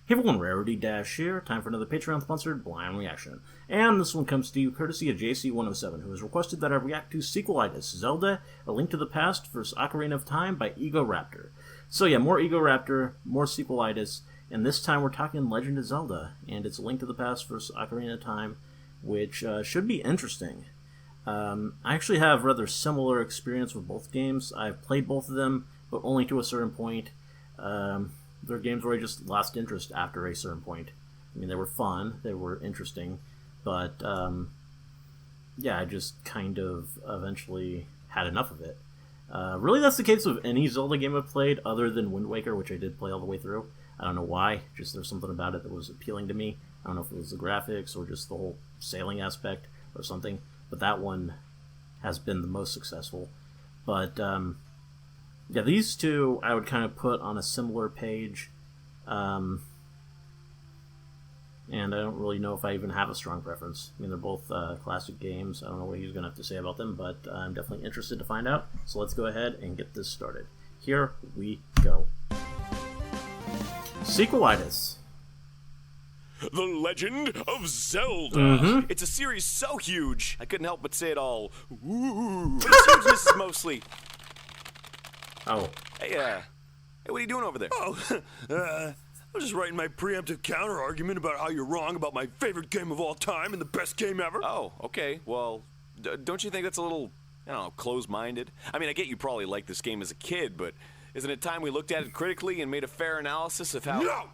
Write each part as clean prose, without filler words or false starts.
Hey everyone, Rarity Dash here. Time for another Patreon-sponsored Blind Reaction. And this one comes to you courtesy of JC107, who has requested that I react to Sequelitis, Zelda, A Link to the Past vs. Ocarina of Time by Egoraptor. So yeah, more Egoraptor, more Sequelitis, and this time we're talking Legend of Zelda, and it's A Link to the Past vs. Ocarina of Time, which should be interesting. I actually have rather similar experience with both games. I've played both of them, but only to a certain point. They're games where I just lost interest after a certain point. I mean, they were fun, they were interesting, but yeah, I just kind of eventually had enough of it. Really, that's the case with any Zelda game I've played, other than Wind Waker, which I did play all the way through. I don't know why, just there's something about it that was appealing to me. I don't know if it was the graphics or just the whole sailing aspect or something, but that one has been the most successful. But yeah, these two I would kind of put on a similar page, and I don't really know if I even have a strong preference. I mean, they're both classic games. I don't know what he's going to have to say about them, but I'm definitely interested to find out. So let's go ahead and get this started. Here we go. Sequelitis. The Legend of Zelda. It's a series so huge, I couldn't help but say it all. Ooh. But its hugeness is mostly... Oh. Hey, what are you doing over there? Oh, I was just writing my preemptive counter-argument about how you're wrong about my favorite game of all time and the best game ever. Oh, okay. Well, don't you think that's a little, I don't know, closed-minded? I mean, I get you probably liked this game as a kid, but isn't it time we looked at it critically and made a fair analysis of how... No!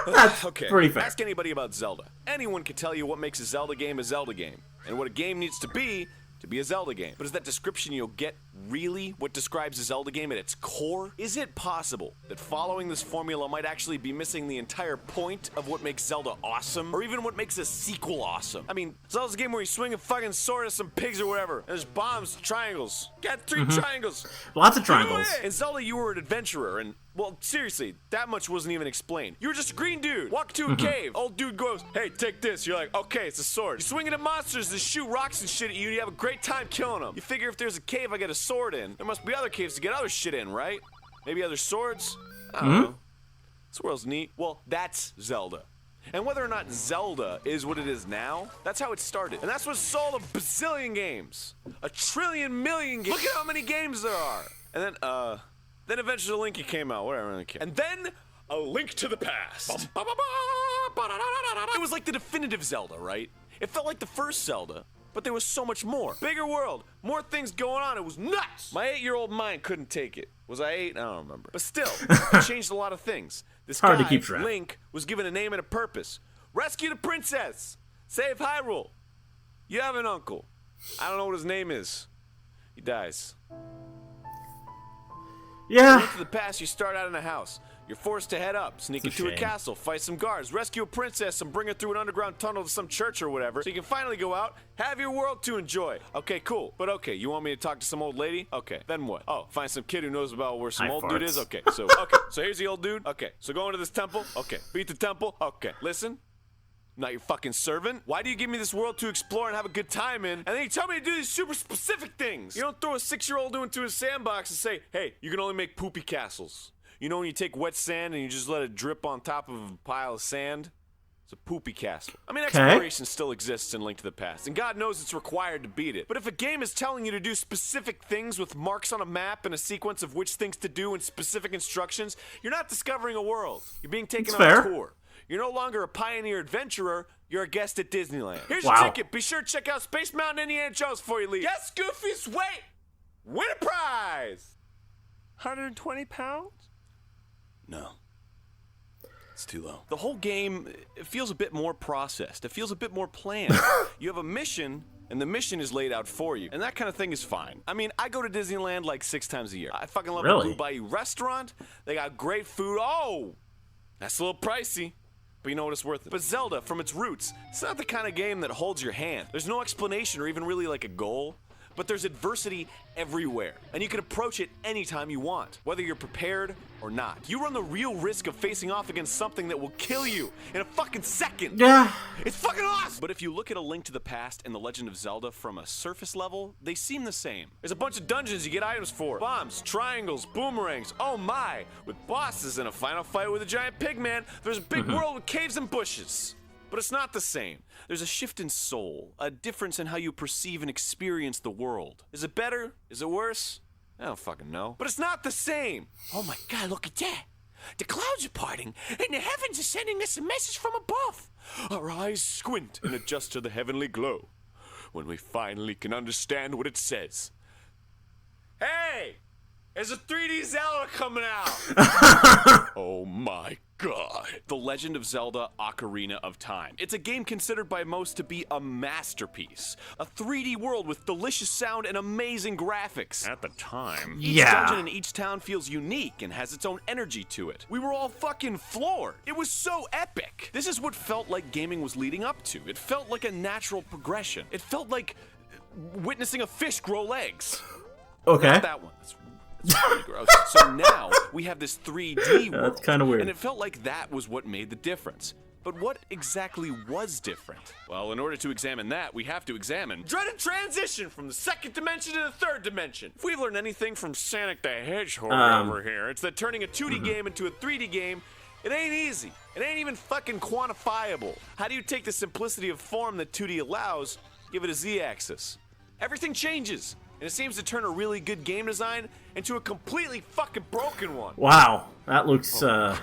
That's okay. Pretty fair. Ask anybody about Zelda. Anyone can tell you what makes a Zelda game, and what a game needs to be a Zelda game. But is that description you'll get really what describes a Zelda game at its core? Is it possible that following this formula might actually be missing the entire point of what makes Zelda awesome? Or even what makes a sequel awesome? I mean, Zelda's a game where you swing a fucking sword at some pigs or whatever, and there's bombs, triangles. Got three triangles. Lots of triangles. In Zelda, you were an adventurer, and, well, seriously, that much wasn't even explained. You were just a green dude. Walk to a cave. Old dude goes, hey, take this. You're like, okay, it's a sword. You swing it at monsters that shoot rocks and shit at you, and you have a great time killing them. You figure if there's a cave I get a sword in, there must be other caves to get other shit in, right? Maybe other swords? I don't know. This world's neat. Well, that's Zelda. And whether or not Zelda is what it is now, that's how it started. And that's what sold a bazillion games. A trillion million games. Look at how many games there are. And then eventually Link came out, whatever, I don't care. And then A Link to the Past. It was like the definitive Zelda, right? It felt like the first Zelda, but there was so much more. Bigger world, more things going on, it was nuts! My 8-year-old mind couldn't take it. Was I 8? I don't remember. But still, it changed a lot of things. This Hard guy, to keep track. Link, was given a name and a purpose. Rescue the princess! Save Hyrule! You have an uncle. I don't know what his name is. He dies. Yeah. Link to the Past, you start out in a house. You're forced to head up, sneak into a castle, fight some guards, rescue a princess, and bring her through an underground tunnel to some church or whatever, so you can finally go out, have your world to enjoy. Okay, cool. But okay, you want me to talk to some old lady? Okay, then what? Oh, find some kid who knows about where some old dude is? Okay, so here's the old dude. Okay, so go into this temple. Okay, beat the temple. Okay, listen. I'm not your fucking servant. Why do you give me this world to explore and have a good time in, and then you tell me to do these super specific things? You don't throw a 6-year-old into a sandbox and say, hey, you can only make poopy castles. You know when you take wet sand and you just let it drip on top of a pile of sand? It's a poopy castle. I mean, exploration still exists in Link to the Past, and God knows it's required to beat it. But if a game is telling you to do specific things with marks on a map and a sequence of which things to do and specific instructions, you're not discovering a world. You're being taken on a tour. You're no longer a pioneer adventurer, you're a guest at Disneyland. Here's your ticket. Be sure to check out Space Mountain, Indiana Jones before you leave. Yes, Goofy's wait! Win a prize! 120 pounds? No. It's too low. The whole game, it feels a bit more processed. It feels a bit more planned. You have a mission, and the mission is laid out for you. And that kind of thing is fine. I mean, I go to Disneyland like 6 times a year. I fucking love the Blue Bayou restaurant. They got great food. Oh! That's a little pricey. But you know what, it's worth it. But Zelda, from its roots, it's not the kind of game that holds your hand. There's no explanation or even really like a goal. But there's adversity everywhere, and you can approach it anytime you want, whether you're prepared or not. You run the real risk of facing off against something that will kill you in a fucking second. Yeah. It's fucking awesome! But if you look at A Link to the Past and The Legend of Zelda from a surface level, they seem the same. There's a bunch of dungeons you get items for. Bombs, triangles, boomerangs, oh my! With bosses and a final fight with a giant pig man, there's a big world with caves and bushes. But it's not the same. There's a shift in soul, a difference in how you perceive and experience the world. Is it better? Is it worse? I don't fucking know. But it's not the same! Oh my god, look at that! The clouds are parting, and the heavens are sending us a message from above! Our eyes squint and adjust to the heavenly glow when we finally can understand what it says. Hey! There's a 3D Zelda coming out! Oh my god. The Legend of Zelda Ocarina of Time. It's a game considered by most to be a masterpiece. A 3D world with delicious sound and amazing graphics. At the time. Each dungeon in each town feels unique and has its own energy to it. We were all fucking floored. It was so epic. This is what felt like gaming was leading up to. It felt like a natural progression. It felt like witnessing a fish grow legs. Okay. Not that one. That's really gross. So now we have this 3D world. That's kind of weird. And it felt like that was what made the difference. But what exactly was different? Well, in order to examine that, we have to examine dreaded transition from the second dimension to the third dimension. If we've learned anything from Sonic the Hedgehog over here, it's that turning a 2D game into a 3D game, it ain't easy. It ain't even fucking quantifiable. How do you take the simplicity of form that 2D allows, give it a Z-axis? Everything changes. And it seems to turn a really good game design into a completely fucking broken one. Wow, that looks, Oh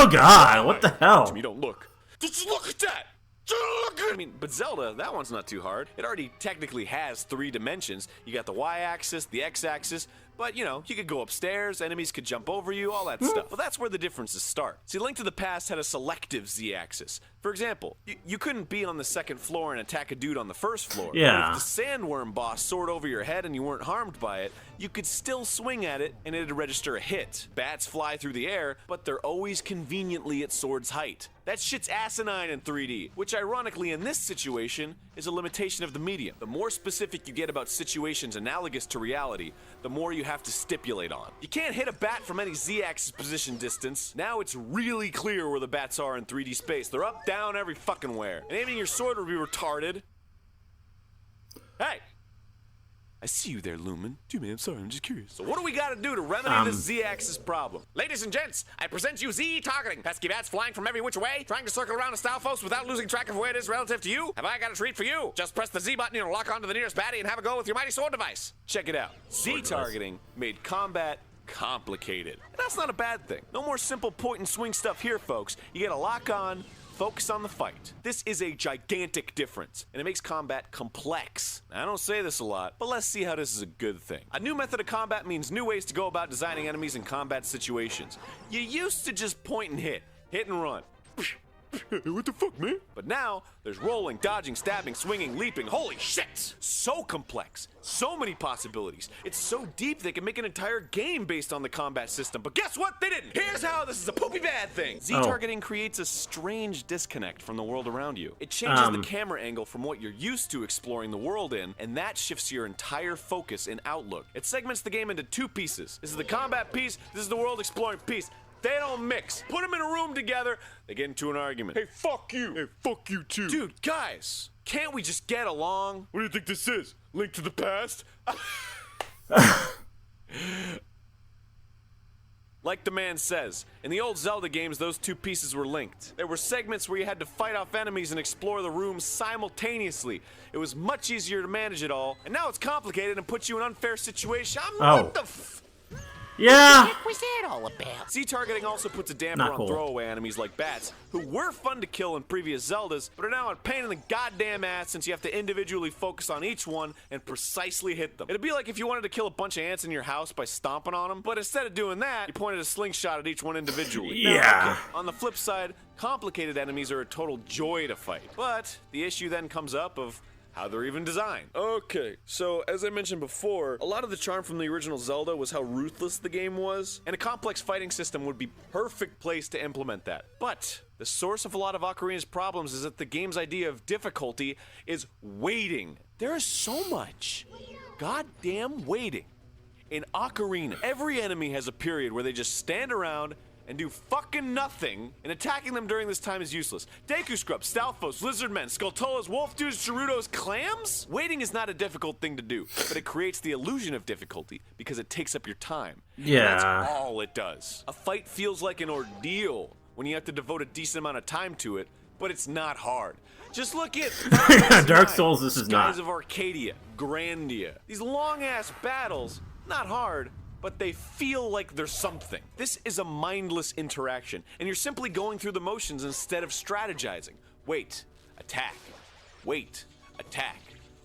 god, what the hell? You don't look. Just look at that! I mean, but Zelda, that one's not too hard. It already technically has 3 dimensions. You got the Y-axis, the X-axis, but, you know, you could go upstairs, enemies could jump over you, all that stuff. Well, that's where the differences start. See, Link to the Past had a selective Z-axis. For example, you couldn't be on the second floor and attack a dude on the first floor. Yeah. But if the sandworm boss soared over your head and you weren't harmed by it, you could still swing at it and it'd register a hit. Bats fly through the air, but they're always conveniently at sword's height. That shit's asinine in 3D, which ironically in this situation is a limitation of the medium. The more specific you get about situations analogous to reality, the more you have to stipulate on. You can't hit a bat from any Z-axis position distance. Now it's really clear where the bats are in 3D space. They're up, down, every fucking where. And aiming your sword would be retarded. Hey! I see you there, Lumen. Dude, man, I'm sorry, I'm just curious. So what do we gotta do to remedy this Z-axis problem? Ladies and gents, I present you Z-targeting. Pesky bats flying from every which way, trying to circle around a Stalfos without losing track of where it is relative to you. Have I got a treat for you? Just press the Z button and lock onto the nearest baddie and have a go with your mighty sword device. Check it out. Z-targeting made combat complicated. And that's not a bad thing. No more simple point and swing stuff here, folks. You gotta lock on, focus on the fight. This is a gigantic difference, and it makes combat complex. I don't say this a lot, but let's see how this is a good thing. A new method of combat means new ways to go about designing enemies in combat situations. You used to just point and hit and run. What the fuck, man? But now, there's rolling, dodging, stabbing, swinging, leaping. Holy shit! So complex. So many possibilities. It's so deep they can make an entire game based on the combat system. But guess what? They didn't! Here's how this is a poopy bad thing! Z-targeting creates a strange disconnect from the world around you. It changes the camera angle from what you're used to exploring the world in, and that shifts your entire focus and outlook. It segments the game into 2 pieces. This is the combat piece, this is the world exploring piece. They don't mix. Put them in a room together, they get into an argument. Hey, fuck you! Hey, fuck you too! Dude, guys, can't we just get along? What do you think this is? Link to the Past? Like the man says, in the old Zelda games, those 2 pieces were linked. There were segments where you had to fight off enemies and explore the rooms simultaneously. It was much easier to manage it all, and now it's complicated and puts you in an unfair situation. What the Yeah. What was that all about? Z-targeting also puts a damper on throwaway enemies like bats, who were fun to kill in previous Zeldas, but are now a pain in the goddamn ass since you have to individually focus on each one and precisely hit them. It'd be like if you wanted to kill a bunch of ants in your house by stomping on them, but instead of doing that, you pointed a slingshot at each one individually. Yeah. Now, on the flip side, complicated enemies are a total joy to fight. But the issue then comes up of how they're even designed. Okay, so as I mentioned before, a lot of the charm from the original Zelda was how ruthless the game was, and a complex fighting system would be perfect place to implement that. But the source of a lot of Ocarina's problems is that the game's idea of difficulty is waiting. There is so much goddamn waiting. In Ocarina, every enemy has a period where they just stand around and do fucking nothing, and attacking them during this time is useless. Deku Scrubs, Stalfos, Lizardmen, Skulltulas, Wolf Dudes, Gerudos, Clams? Waiting is not a difficult thing to do, but it creates the illusion of difficulty because it takes up your time. Yeah. And that's all it does. A fight feels like an ordeal when you have to devote a decent amount of time to it, but it's not hard. Just look at Dark Souls, this is not. Skies of Arcadia, Grandia. These long-ass battles, not hard, but they feel like there's something. This is a mindless interaction, and you're simply going through the motions instead of strategizing. Wait, attack, wait, attack,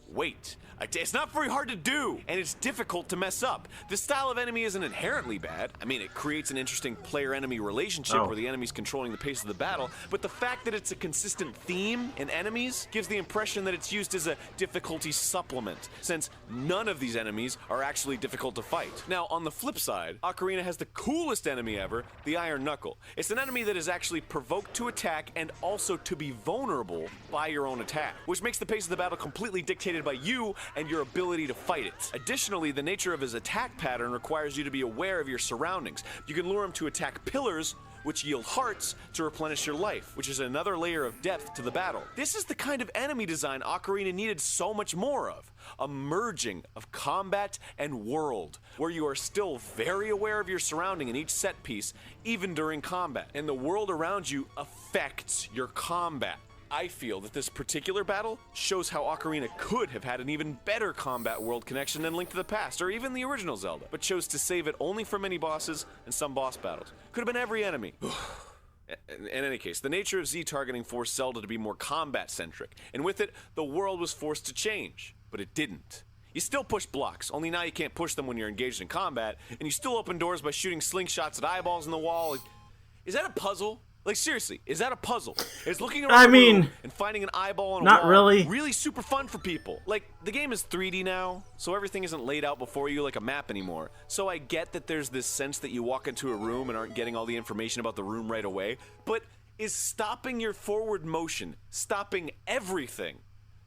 wait. It's not very hard to do, and it's difficult to mess up. This style of enemy isn't inherently bad. I mean, it creates an interesting player-enemy relationship where the enemy's controlling the pace of the battle, but the fact that it's a consistent theme in enemies gives the impression that it's used as a difficulty supplement, since none of these enemies are actually difficult to fight. Now, on the flip side, Ocarina has the coolest enemy ever, the Iron Knuckle. It's an enemy that is actually provoked to attack and also to be vulnerable by your own attack, which makes the pace of the battle completely dictated by you and your ability to fight it. Additionally, the nature of his attack pattern requires you to be aware of your surroundings. You can lure him to attack pillars, which yield hearts to replenish your life, which is another layer of depth to the battle. This is the kind of enemy design Ocarina needed so much more of. A merging of combat and world, where you are still very aware of your surrounding in each set piece, even during combat. And the world around you affects your combat. I feel that this particular battle shows how Ocarina could have had an even better combat world connection than Link to the Past, or even the original Zelda, but chose to save it only for many bosses and some boss battles. Could have been every enemy. In any case, the nature of Z-targeting forced Zelda to be more combat-centric, and with it, the world was forced to change, but it didn't. You still push blocks, only now you can't push them when you're engaged in combat, and you still open doors by shooting slingshots at eyeballs in the wall. Is that a puzzle? Like, seriously, is that a puzzle? Is looking around the room and finding an eyeball on a not wall really super fun for people? Like, the game is 3D now, so everything isn't laid out before you like a map anymore. So I get that there's this sense that you walk into a room and aren't getting all the information about the room right away, but is stopping your forward motion, stopping everything,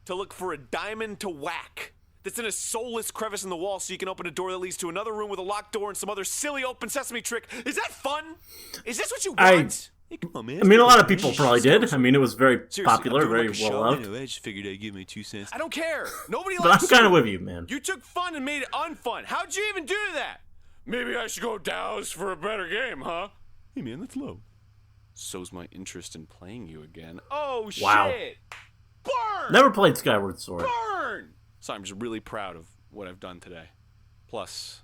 to look for a diamond to whack that's in a soulless crevice in the wall so you can open a door that leads to another room with a locked door and some other silly open sesame trick? Is that fun? Is this what you want? Hey, come on, man. I mean, a lot of people probably did. I mean, it was very Seriously, popular, very like well loved. I just figured I'd give my 2 cents. I don't care. Nobody But likes I'm kind of you. with you, man. You took fun and made it unfun. How'd you even do that? Maybe I should go douse for a better game, huh? Hey, man, that's low. So's my interest in playing you again. Oh, Wow. shit. Burn! Never played Skyward Sword. Burn! So I'm just really proud of what I've done today. Plus,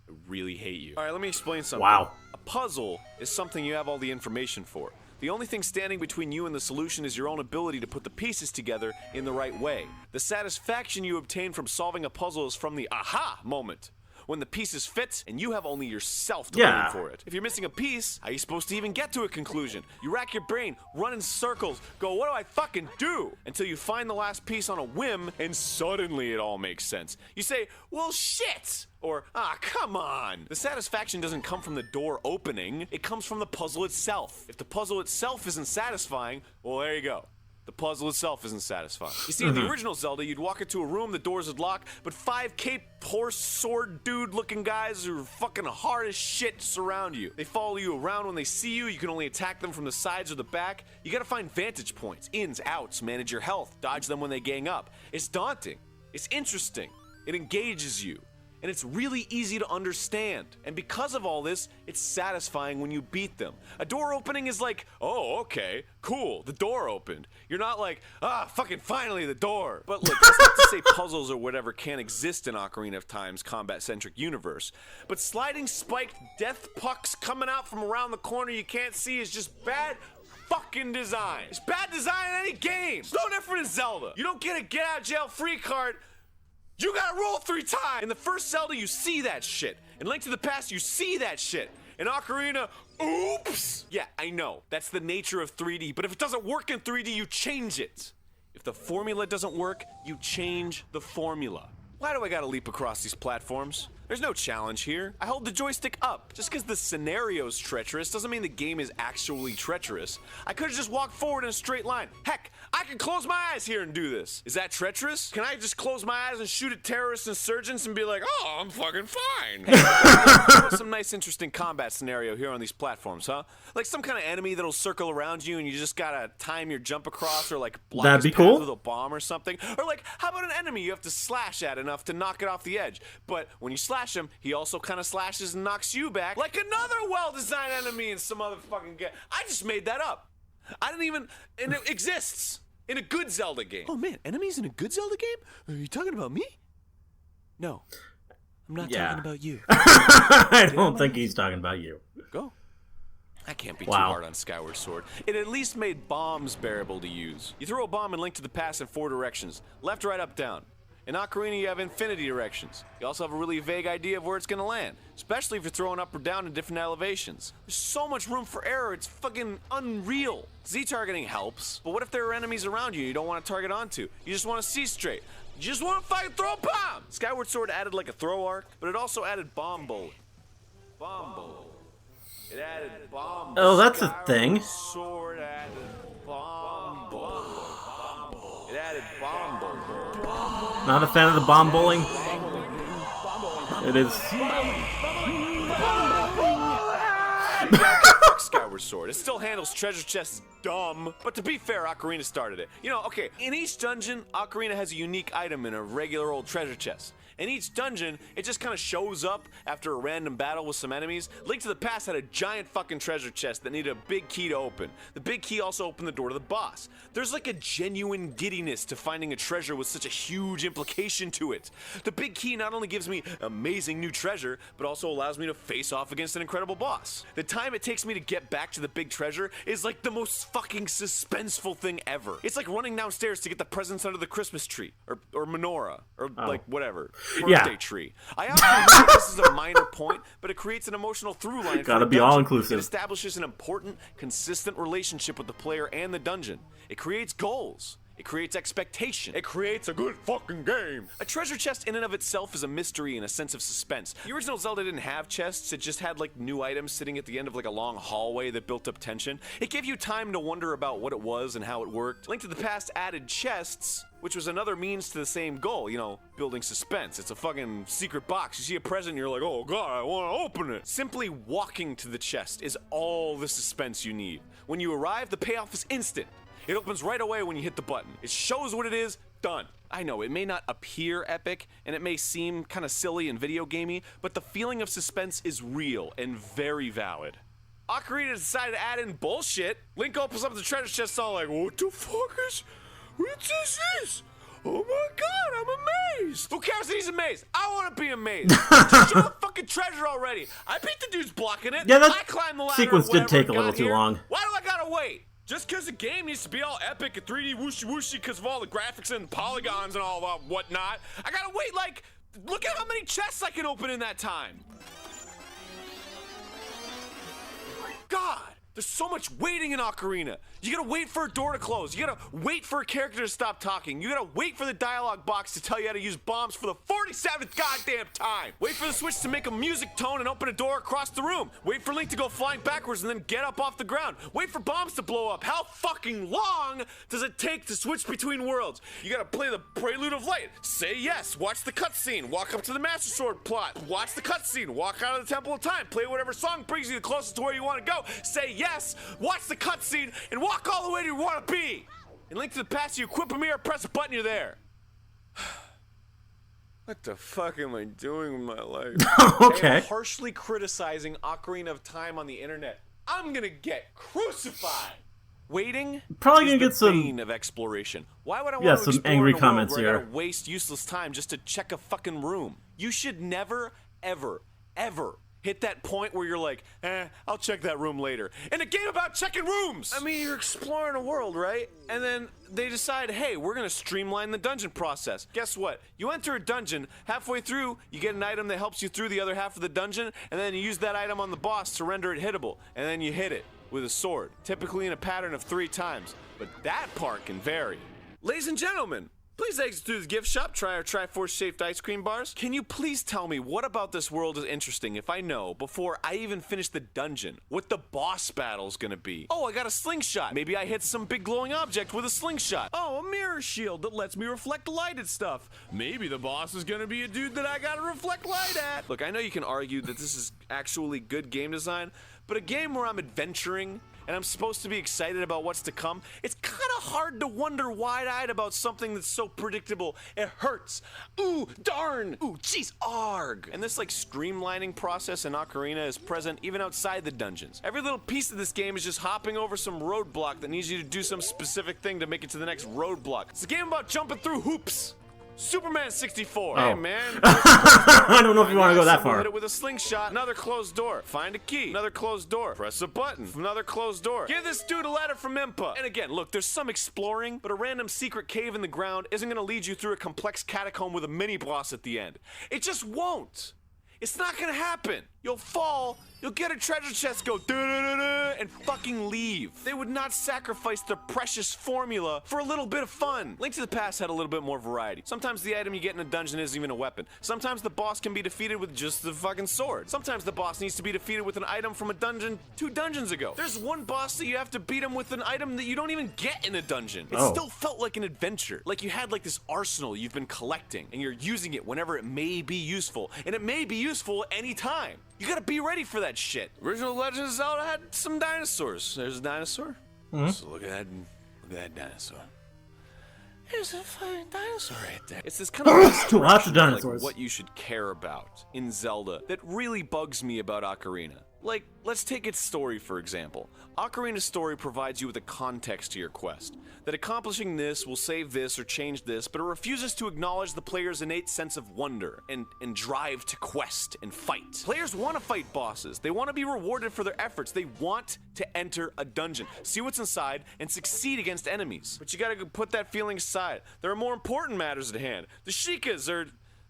I really hate you. All right, let me explain something. Wow. A puzzle is something you have all the information for. The only thing standing between you and the solution is your own ability to put the pieces together in the right way. The satisfaction you obtain from solving a puzzle is from the aha moment, when the pieces fit and you have only yourself to blame for it. If you're missing a piece, how are you supposed to even get to a conclusion? You rack your brain, run in circles, go, what do I fucking do? Until you find the last piece on a whim, and suddenly it all makes sense. You say, well, shit! Or, come on! The satisfaction doesn't come from the door opening, it comes from the puzzle itself. If the puzzle itself isn't satisfying, well, there you go. The puzzle itself isn't satisfying. You see, in the original Zelda, you'd walk into a room, the doors would lock, but 5 caped horse sword dude-looking guys who are fucking hard as shit surround you. They follow you around when they see you. You can only attack them from the sides or the back. You gotta find vantage points, ins, outs, manage your health, dodge them when they gang up. It's daunting. It's interesting. It engages you. And it's really easy to understand. And because of all this, it's satisfying when you beat them. A door opening is like, oh, okay, cool, the door opened. You're not like, fucking finally the door. But look, that's not to say puzzles or whatever can't exist in Ocarina of Time's combat-centric universe. But sliding spiked death pucks coming out from around the corner you can't see is just bad fucking design. It's bad design in any game. It's no different in Zelda. You don't get a get-out-jail-free card. You gotta roll 3 times! In the first Zelda, you see that shit. In Link to the Past, you see that shit. In Ocarina, oops! Yeah, I know. That's the nature of 3D, but if it doesn't work in 3D, you change it. If the formula doesn't work, you change the formula. Why do I gotta leap across these platforms? There's no challenge here. I hold the joystick up. Just because the scenario's treacherous doesn't mean the game is actually treacherous. I could have just walked forward in a straight line. Heck, I can close my eyes here and do this. Is that treacherous? Can I just close my eyes and shoot at terrorist insurgents and be like, oh, I'm fucking fine? Hey, some nice interesting combat scenario here on these platforms, huh? Like some kind of enemy that'll circle around you and you just gotta time your jump across or like block That'd his be path cool. with a bomb or something. Or like, how about an enemy you have to slash at enough to knock it off the edge? But when you slash him, he also kind of slashes and knocks you back like another well-designed enemy in some other fucking game. I just made that up. I didn't even, and it exists in a good Zelda game. Oh man, enemies in a good Zelda game? Are you talking about me? No, I'm not talking about you. I don't think he's talking about you. Go. I can't be too hard on Skyward Sword. It at least made bombs bearable to use. You throw a bomb and Link to the Past in 4 directions. Left, right, up, down. In Ocarina, you have infinity directions. You also have a really vague idea of where it's gonna land, especially if you're throwing up or down in different elevations. There's so much room for error, it's fucking unreal. Z-targeting helps, but what if there are enemies around you don't want to target onto? You just want to see straight. You just want to fucking throw a bomb! Skyward Sword added like a throw arc, but it also added bomb bowling. Bomb bowling. It added bomb. Oh, that's a thing. Sword added bomb bowling. It added bomb bowling. Not a fan of the bomb bowling. It is. Fuck Skyward Sword. It still handles treasure chests dumb. But to be fair, Ocarina started it. You know, okay, in each dungeon, Ocarina has a unique item in a regular old treasure chest. In each dungeon, it just kind of shows up after a random battle with some enemies. Link to the Past had a giant fucking treasure chest that needed a big key to open. The big key also opened the door to the boss. There's like a genuine giddiness to finding a treasure with such a huge implication to it. The big key not only gives me amazing new treasure, but also allows me to face off against an incredible boss. The time it takes me to get back to the big treasure is like the most fucking suspenseful thing ever. It's like running downstairs to get the presents under the Christmas tree, or menorah, or like whatever. Birthday tree. I often think this is a minor point, but it creates an emotional through line. Gotta be all inclusive. It establishes an important, consistent relationship with the player and the dungeon. It creates goals. It creates expectation. It creates a good fucking game. A treasure chest in and of itself is a mystery and a sense of suspense. The original Zelda didn't have chests, it just had like new items sitting at the end of like a long hallway that built up tension. It gave you time to wonder about what it was and how it worked. Link to the Past added chests, which was another means to the same goal, you know, building suspense. It's a fucking secret box. You see a present and you're like, oh god, I want to open it. Simply walking to the chest is all the suspense you need. When you arrive, the payoff is instant. It opens right away when you hit the button. It shows what it is, done. I know, it may not appear epic, and it may seem kind of silly and video gamey, but the feeling of suspense is real and very valid. Ocarina decided to add in bullshit. Link opens up the treasure chest all like, what the fuck is this? Oh my god, I'm amazed! Who cares that he's amazed? I want to be amazed! Just show the fucking treasure already! I beat the dudes blocking it! Yeah, that I climbed the ladder sequence did take a little got too here. long. Why do I gotta wait? Just because the game needs to be all epic and 3D whooshy because of all the graphics and polygons and all that whatnot, I gotta wait like, look at how many chests I can open in that time! God! There's so much waiting in Ocarina. You gotta wait for a door to close. You gotta wait for a character to stop talking. You gotta wait for the dialogue box to tell you how to use bombs for the 47th goddamn time. Wait for the switch to make a music tone and open a door across the room. Wait for Link to go flying backwards and then get up off the ground. Wait for bombs to blow up. How fucking long does it take to switch between worlds? You gotta play the Prelude of Light. Say yes. Watch the cutscene. Walk up to the Master Sword plot. Watch the cutscene. Walk out of the Temple of Time. Play whatever song brings you the closest to where you want to go. Say yes. Watch the cutscene and walk all the way to where you want to be. And Link to the Past, you equip a mirror, press a button, you're there. What the fuck am I doing with my life? Okay. I'm harshly criticizing Ocarina of Time on the internet. I'm gonna get crucified. Waiting Probably is gonna the get some- bane of exploration. Why would I Yeah, want to some explore angry in a world comments where I here. gotta waste useless time just to check a fucking room? You should never, ever, ever hit that point where you're like, I'll check that room later. In a game about checking rooms! I mean, you're exploring a world, right? And then they decide, hey, we're gonna streamline the dungeon process. Guess what? You enter a dungeon, halfway through, you get an item that helps you through the other half of the dungeon, and then you use that item on the boss to render it hittable, and then you hit it with a sword, typically in a pattern of 3 times. But that part can vary. Ladies and gentlemen, Please exit through the gift shop, try our Triforce-shaped ice cream bars. Can you please tell me what about this world is interesting if I know, before I even finish the dungeon, what the boss battle's gonna be? Oh, I got a slingshot. Maybe I hit some big glowing object with a slingshot. Oh, a mirror shield that lets me reflect light at stuff. Maybe the boss is gonna be a dude that I gotta reflect light at. Look, I know you can argue that this is actually good game design, but a game where I'm adventuring and I'm supposed to be excited about what's to come, it's kind of hard to wonder wide-eyed about something that's so predictable. It hurts. Ooh, darn. Ooh, jeez, arg. And this like streamlining process in Ocarina is present even outside the dungeons. Every little piece of this game is just hopping over some roadblock that needs you to do some specific thing to make it to the next roadblock. It's a game about jumping through hoops. Superman 64. Hey, man. I don't know if you want to go that far. Hit it with a slingshot. Another closed door. Find a key. Another closed door. Press a button. Another closed door. Give this dude a letter from Impa. And again, look, there's some exploring, but a random secret cave in the ground isn't going to lead you through a complex catacomb with a mini boss at the end. It just won't. It's not gonna happen. You'll fall, you'll get a treasure chest, go da-da-da-da, and fucking leave. They would not sacrifice their precious formula for a little bit of fun. Link to the Past had a little bit more variety. Sometimes the item you get in a dungeon isn't even a weapon. Sometimes the boss can be defeated with just the fucking sword. Sometimes the boss needs to be defeated with an item from a dungeon 2 dungeons ago. There's one boss that you have to beat him with an item that you don't even get in a dungeon. It still felt like an adventure. Like you had like this arsenal you've been collecting, and you're using it whenever it may be useful. And it may be useful anytime. You gotta be ready for that shit. Original Legend of Zelda had some dinosaurs. There's a dinosaur. So look at that dinosaur. There's a fucking dinosaur right there. It's this kind of lots of dinosaurs. Like what you should care about in Zelda that really bugs me about Ocarina. Like, let's take its story for example. Ocarina's story provides you with a context to your quest. That accomplishing this will save this or change this, but it refuses to acknowledge the player's innate sense of wonder and drive to quest and fight. Players want to fight bosses. They want to be rewarded for their efforts. They want to enter a dungeon, see what's inside, and succeed against enemies. But you gotta put that feeling aside. There are more important matters at hand. The Sheikahs or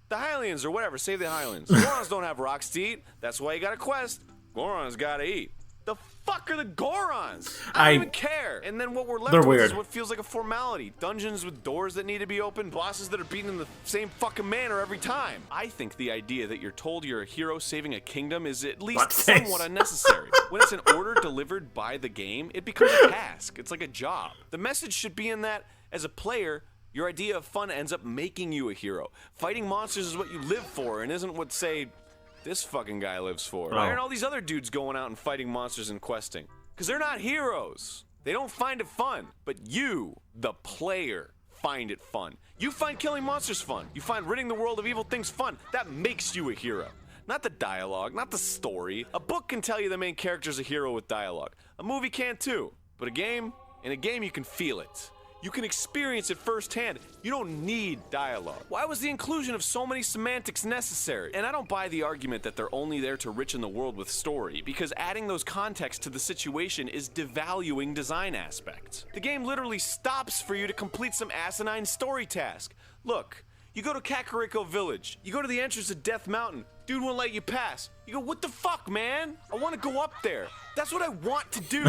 the Hylians or whatever. Save the Hylians. Gorons don't have rocks to eat. That's why you gotta quest. Gorons gotta eat. The fuck are the Gorons? I don't even care. And then what we're left with is what feels like a formality. Dungeons with doors that need to be opened, bosses that are beaten in the same fucking manner every time. I think the idea that you're told you're a hero saving a kingdom is at least somewhat unnecessary. When it's an order delivered by the game, it becomes a task. It's like a job. The message should be in that, as a player, your idea of fun ends up making you a hero. Fighting monsters is what you live for and isn't what, say, this fucking guy lives for. Why aren't all these other dudes going out and fighting monsters and questing? Because they're not heroes. They don't find it fun. But you, the player, find it fun. You find killing monsters fun. You find ridding the world of evil things fun. That makes you a hero. Not the dialogue, not the story. A book can tell you the main character's a hero with dialogue. A movie can too. But in a game you can feel it. You can experience it firsthand. You don't need dialogue. Why was the inclusion of so many semantics necessary? And I don't buy the argument that they're only there to richen the world with story, because adding those contexts to the situation is devaluing design aspects. The game literally stops for you to complete some asinine story task. Look, you go to Kakariko Village. You go to the entrance of Death Mountain. Dude won't let you pass. You go, what the fuck, man? I want to go up there. That's what I want to do.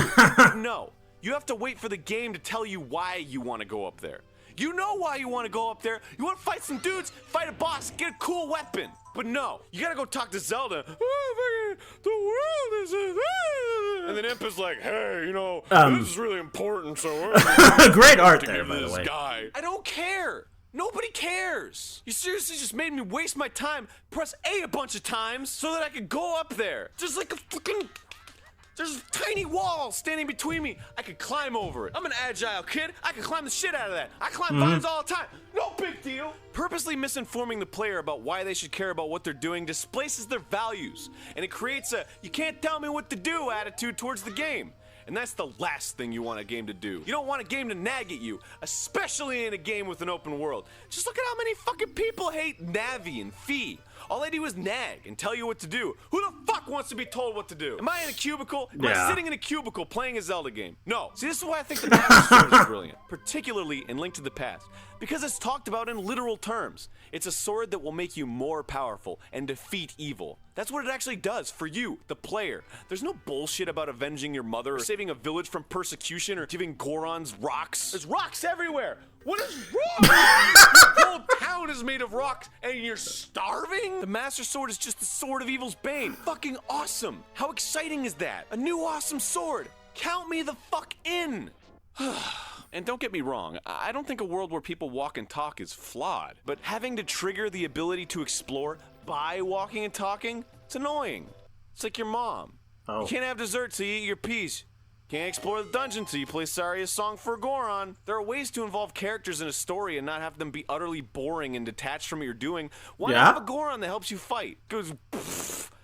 No. You have to wait for the game to tell you why you want to go up there. You know why you want to go up there. You want to fight some dudes, fight a boss, get a cool weapon. But no, you gotta go talk to Zelda. Oh, the world is and then Impa's like, hey, you know, this is really important, so great art there, by the way. Guy. I don't care. Nobody cares. You seriously just made me waste my time, press A bunch of times so that I could go up there. Just like a fucking... There's a tiny wall standing between me. I could climb over it. I'm an agile kid. I can climb the shit out of that. I climb vines all the time. No big deal. Purposely misinforming the player about why they should care about what they're doing displaces their values. And it creates a you can't tell me what to do attitude towards the game. And that's the last thing you want a game to do. You don't want a game to nag at you, especially in a game with an open world. Just look at how many fucking people hate Navi and Fee. All they do is nag and tell you what to do. Who the fuck wants to be told what to do? Am I in a cubicle? Am I sitting in a cubicle playing a Zelda game? No. See, this is why I think the Navi sword is brilliant, particularly in Link to the Past, because it's talked about in literal terms. It's a sword that will make you more powerful and defeat evil. That's what it actually does for you, the player. There's no bullshit about avenging your mother or saving a village from persecution or giving Gorons rocks. There's rocks everywhere. What is wrong? Your whole town is made of rocks and you're starving? The Master Sword is just the sword of evil's bane. Fucking awesome. How exciting is that? A new awesome sword. Count me the fuck in. And don't get me wrong, I don't think a world where people walk and talk is flawed, but having to trigger the ability to explore by walking and talking, it's annoying. It's like your mom. Oh. You can't have dessert till you eat your piece. Can't explore the dungeon till you play Saria's song for Goron. There are ways to involve characters in a story and not have them be utterly boring and detached from what you're doing. Why not have a Goron that helps you fight? Goes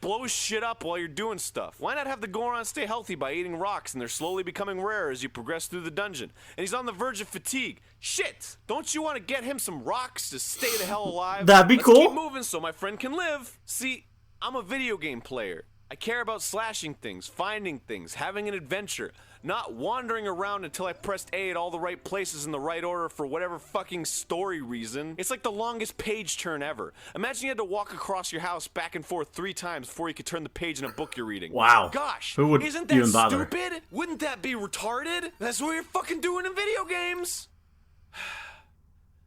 blows shit up while you're doing stuff. Why not have the Goron stay healthy by eating rocks and they're slowly becoming rarer as you progress through the dungeon? And he's on the verge of fatigue. Shit! Don't you want to get him some rocks to stay the hell alive? That'd be cool. Let's keep moving so my friend can live. See, I'm a video game player. I care about slashing things, finding things, having an adventure, not wandering around until I pressed A at all the right places in the right order for whatever fucking story reason. It's like the longest page turn ever. Imagine you had to walk across your house back and forth 3 times before you could turn the page in a book you're reading. Wow. Gosh, Who would isn't that even bother? stupid? Wouldn't that be retarded? That's what you're fucking doing in video games.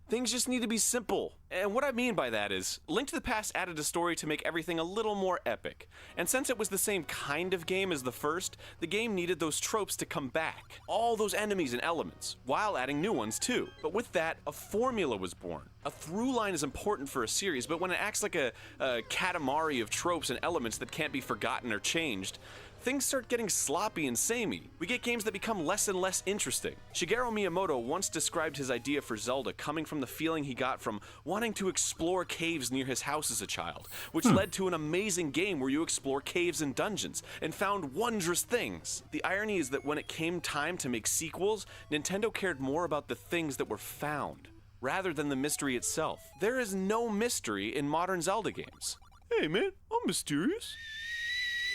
Things just need to be simple. And what I mean by that is, Link to the Past added a story to make everything a little more epic. And since it was the same kind of game as the first, the game needed those tropes to come back. All those enemies and elements, while adding new ones too. But with that, a formula was born. A through line is important for a series, but when it acts like a katamari of tropes and elements that can't be forgotten or changed, things start getting sloppy and samey. We get games that become less and less interesting. Shigeru Miyamoto once described his idea for Zelda coming from the feeling he got from wanting to explore caves near his house as a child, which led to an amazing game where you explore caves and dungeons and found wondrous things. The irony is that when it came time to make sequels, Nintendo cared more about the things that were found, rather than the mystery itself. There is no mystery in modern Zelda games. Hey man, I'm mysterious.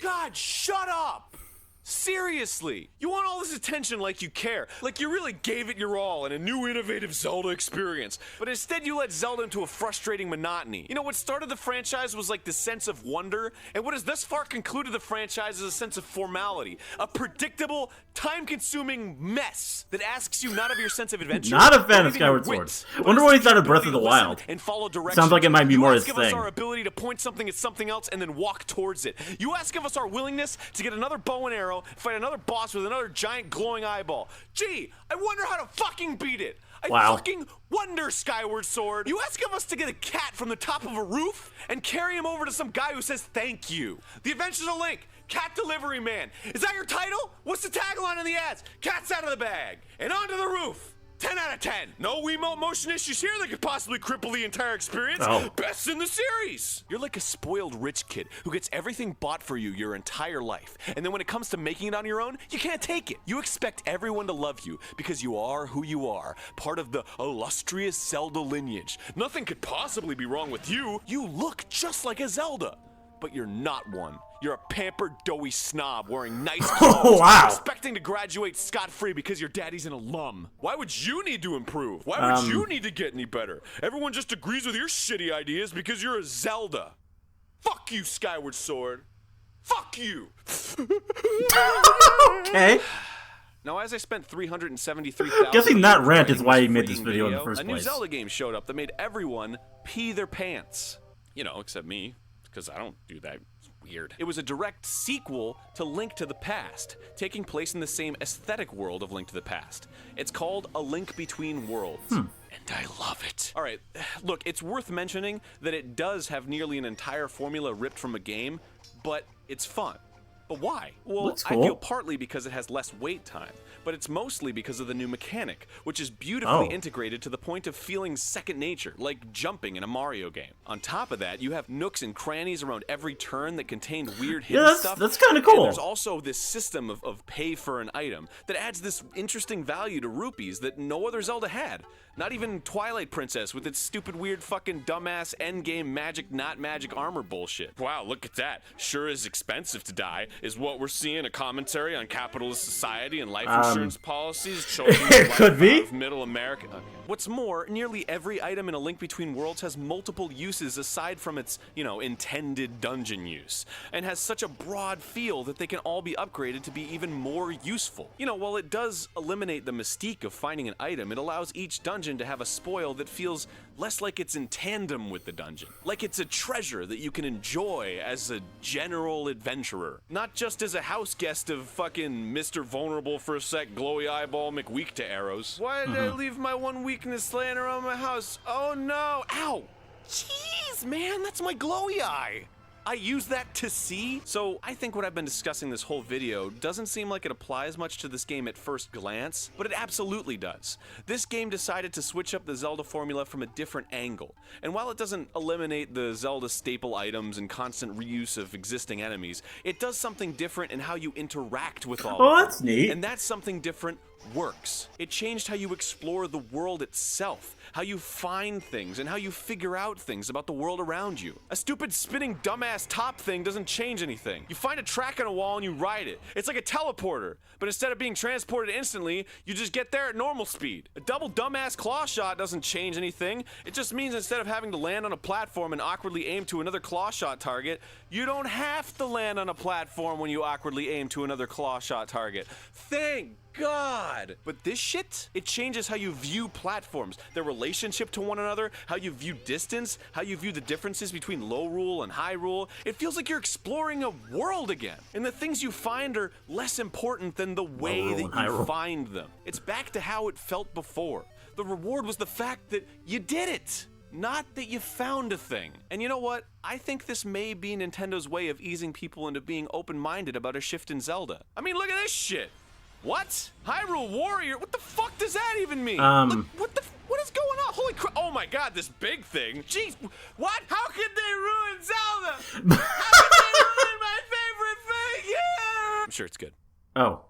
God, shut up! Seriously, you want all this attention like you care, like you really gave it your all in a new innovative Zelda experience, but instead you led Zelda into a frustrating monotony. You know, what started the franchise was like the sense of wonder, and what has thus far concluded the franchise is a sense of formality, a predictable, time-consuming mess that asks you not of your sense of adventure. Not a fan of Skyward Sword. Wonder what he thought of Breath of the Wild. And follow directions. Sounds like it might be more his thing. You ask of us thing. our ability to point something at something else and then walk towards it. You ask of us our willingness to get another bow and arrow, fight another boss with another giant glowing eyeball. Gee, I wonder how to fucking beat it. I fucking wonder, Skyward Sword. You ask of us to get a cat from the top of a roof and carry him over to some guy who says thank you. The Adventures of Link, Cat Delivery Man. Is that your title? What's the tagline in the ads? Cat's out of the bag and onto the roof. 10 out of 10. No Wiimote motion issues here that could possibly cripple the entire experience. Best in the series. You're like a spoiled rich kid who gets everything bought for you your entire life. And then when it comes to making it on your own, you can't take it. You expect everyone to love you because you are who you are, part of the illustrious Zelda lineage. Nothing could possibly be wrong with you. You look just like a Zelda, but you're not one. You're a pampered, doughy snob wearing nice clothes, expecting to graduate scot-free because your daddy's an alum. Why would you need to improve? Why would you need to get any better? Everyone just agrees with your shitty ideas because you're a Zelda. Fuck you, Skyward Sword. Fuck you. Okay. Now, as I spent $373,000... Guessing that rant is why he made this video in the first place. A new place. Zelda game showed up that made everyone pee their pants. You know, except me, because I don't do that. Weird. It was a direct sequel to Link to the Past, taking place in the same aesthetic world of Link to the Past. It's called A Link Between Worlds. And I love it. All right, look, it's worth mentioning that it does have nearly an entire formula ripped from a game, but it's fun. But why? Well, That's cool. I feel partly because it has less wait time, but it's mostly because of the new mechanic, which is beautifully integrated to the point of feeling second nature, like jumping in a Mario game. On top of that, you have nooks and crannies around every turn that contain weird hidden stuff. That's kind of cool. And there's also this system of pay for an item that adds this interesting value to rupees that no other Zelda had. Not even Twilight Princess with its stupid, weird, fucking dumbass endgame magic, not magic armor bullshit. Wow, look at that. Sure is expensive to die. Is what we're seeing a commentary on capitalist society and life insurance policies choking it the could life be. out of middle America? Okay. What's more, nearly every item in A Link Between Worlds has multiple uses aside from its, intended dungeon use, and has such a broad feel that they can all be upgraded to be even more useful. While it does eliminate the mystique of finding an item, it allows each dungeon to have a spoil that feels less like it's in tandem with the dungeon. Like it's a treasure that you can enjoy as a general adventurer. Not just as a house guest of fucking Mr. Vulnerable for a sec, glowy eyeball McWeak to arrows. Why did I leave my one weakness laying around my house? Oh no! Ow! Jeez, man, that's my glowy eye! I use that to see? So I think what I've been discussing this whole video doesn't seem like it applies much to this game at first glance, but it absolutely does. This game decided to switch up the Zelda formula from a different angle. And while it doesn't eliminate the Zelda staple items and constant reuse of existing enemies, it does something different in how you interact with all of them. Oh, that's neat. And that something different works. It changed how you explore the world itself, how you find things, and how you figure out things about the world around you. A stupid spinning dumbass top thing doesn't change anything. You find a track on a wall and you ride it. It's like a teleporter, but instead of being transported instantly, you just get there at normal speed. A double dumbass claw shot doesn't change anything. It just means instead of having to land on a platform and awkwardly aim to another claw shot target, you don't have to land on a platform when you awkwardly aim to another claw shot target. Thank God! But this shit, it changes how you view platforms, their relationship to one another, how you view distance, how you view the differences between low rule and high rule. It feels like you're exploring a world again. And the things you find are less important than the way that you find them. It's back to how it felt before. The reward was the fact that you did it. Not that you found a thing. And you know what? I think this may be Nintendo's way of easing people into being open-minded about a shift in Zelda. I mean, look at this shit! What? Hyrule Warrior? What the fuck does that even mean? What is going on? Holy crap! Oh my god, this big thing! Jeez, what? How could they ruin Zelda? How could they ruin my favorite thing? Yeah! I'm sure it's good. Oh.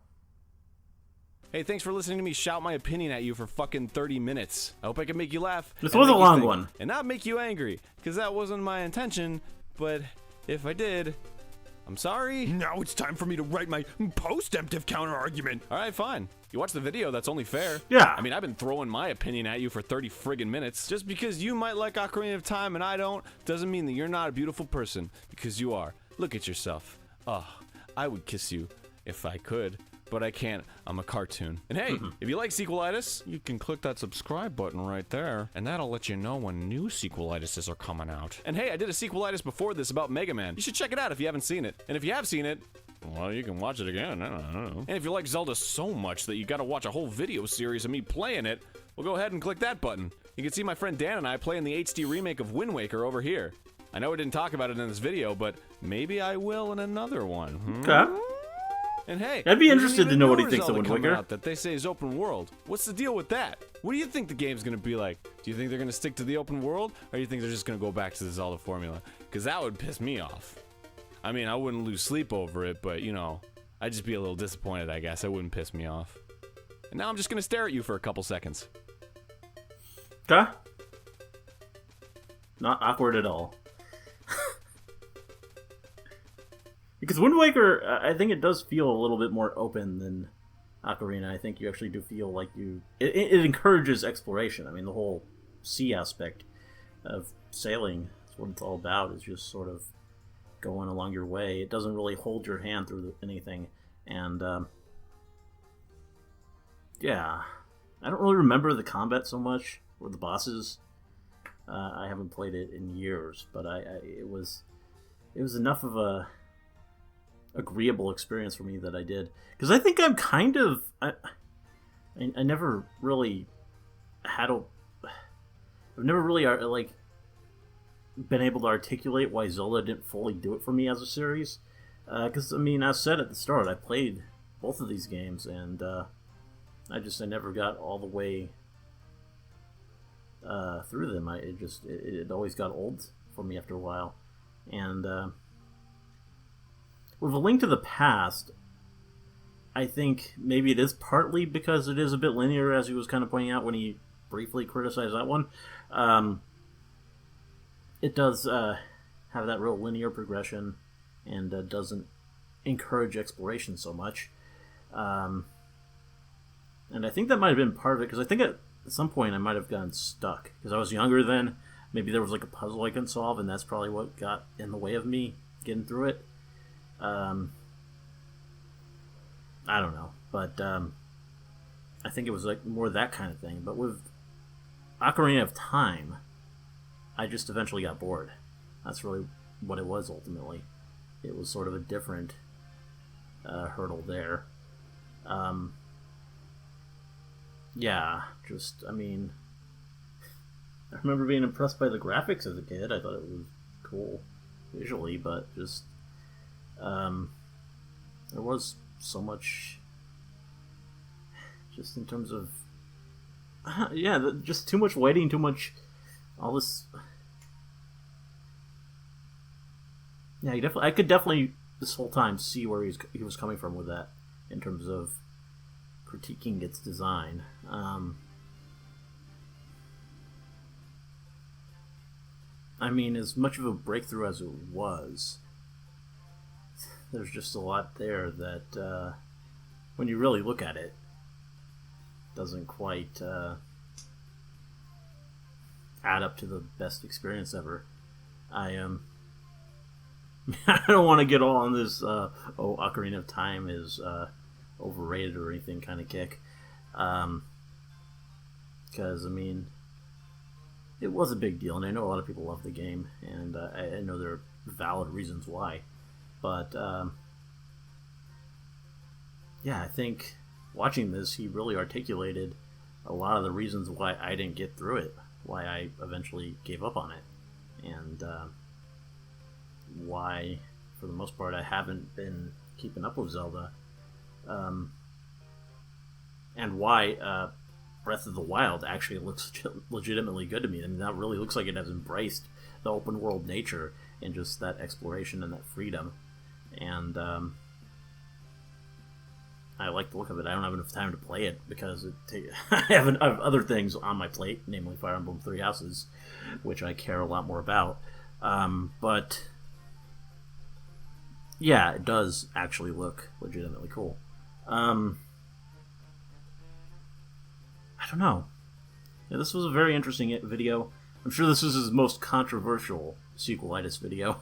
Hey, thanks for listening to me shout my opinion at you for fucking 30 minutes. I hope I can make you laugh. This was a long one. And not make you angry, because that wasn't my intention, but if I did, I'm sorry. Now it's time for me to write my post-emptive counter-argument. All right, fine. You watch the video, that's only fair. Yeah. I mean, I've been throwing my opinion at you for 30 friggin' minutes. Just because you might like Ocarina of Time and I don't, doesn't mean that you're not a beautiful person, because you are. Look at yourself. Oh, I would kiss you if I could, but I can't. I'm a cartoon. And hey, if you like Sequelitis, you can click that subscribe button right there, and that'll let you know when new Sequelitises are coming out. And hey, I did a Sequelitis before this about Mega Man. You should check it out if you haven't seen it. And if you have seen it, well, you can watch it again. I don't know. And if you like Zelda so much that you gotta watch a whole video series of me playing it, well, go ahead and click that button. You can see my friend Dan and I playing the HD remake of Wind Waker over here. I know I didn't talk about it in this video, but maybe I will in another one. Okay. And hey, I'd be interested to know what he thinks of Wind Waker. That they say is open world. What's the deal with that? What do you think the game's gonna be like? Do you think they're gonna stick to the open world, or do you think they're just gonna go back to the Zelda formula? Because that would piss me off. I mean, I wouldn't lose sleep over it, but I'd just be a little disappointed, I guess. It wouldn't piss me off. And now I'm just gonna stare at you for a couple seconds. Okay. Not awkward at all. Because Wind Waker, I think it does feel a little bit more open than Ocarina. I think you actually do feel like it encourages exploration. I mean, the whole sea aspect of sailing is what it's all about, is just sort of going along your way. It doesn't really hold your hand through anything. And, yeah. I don't really remember the combat so much, or the bosses. I haven't played it in years, but it was enough of a agreeable experience for me that I did, because I think I'm kind of I never really had I've never really been able to articulate why Zelda didn't fully do it for me as a series, because I mean, as said at the start, I played both of these games, and I never got all the way through them. It always got old for me after a while, and with A Link to the Past, I think maybe it is partly because it is a bit linear, as he was kind of pointing out when he briefly criticized that one. It does have that real linear progression, and doesn't encourage exploration so much. And I think that might have been part of it, because I think at some point I might have gotten stuck, because I was younger then. Maybe there was like a puzzle I couldn't solve, and that's probably what got in the way of me getting through it. I don't know, but I think it was like more that kind of thing. But with Ocarina of Time, I just eventually got bored. That's really what it was ultimately. It was sort of a different hurdle there. Yeah, just, I mean, I remember being impressed by the graphics as a kid. I thought it was cool visually, but just, there was so much, just in terms of, yeah, just too much waiting, too much, all this. Yeah, I could definitely this whole time see where he was coming from with that, in terms of critiquing its design. I mean, as much of a breakthrough as it was, there's just a lot there that, when you really look at it, doesn't quite add up to the best experience ever. I don't want to get all on this, Ocarina of Time is overrated or anything kind of kick. Because, I mean, it was a big deal, and I know a lot of people love the game, and I know there are valid reasons why. But, yeah, I think watching this, he really articulated a lot of the reasons why I didn't get through it, why I eventually gave up on it, and why, for the most part, I haven't been keeping up with Zelda, and why Breath of the Wild actually looks legitimately good to me. I mean, that really looks like it has embraced the open world nature and just that exploration and that freedom, and I like the look of it. I don't have enough time to play it because I have other things on my plate, namely Fire Emblem Three Houses, which I care a lot more about, but yeah, it does actually look legitimately cool. I don't know. Yeah, this was a very interesting video. I'm sure this is his most controversial Sequelitis video.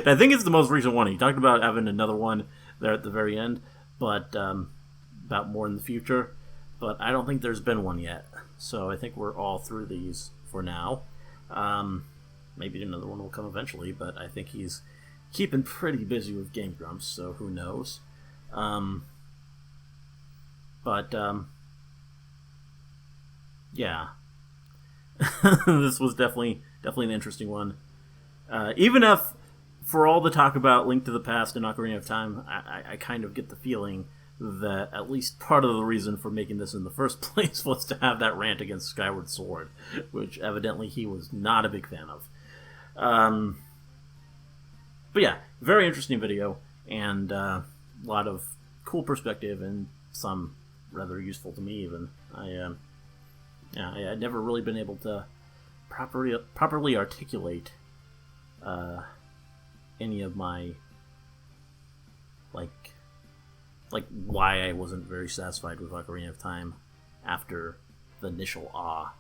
I think it's the most recent one. He talked about having another one there at the very end, but about more in the future. But I don't think there's been one yet. So I think we're all through these for now. Maybe another one will come eventually, but I think he's keeping pretty busy with Game Grumps, so who knows. Yeah. This was definitely an interesting one. Even if, for all the talk about Link to the Past and Ocarina of Time, I kind of get the feeling that at least part of the reason for making this in the first place was to have that rant against Skyward Sword, which evidently he was not a big fan of. But yeah, very interesting video, and a lot of cool perspective, and some rather useful to me even. I'd never really been able to properly articulate any of my like why I wasn't very satisfied with Ocarina of Time after the initial awe.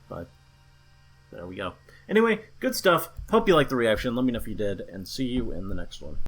But there we go. Anyway, good stuff. Hope you liked the reaction. Let me know if you did, and see you in the next one.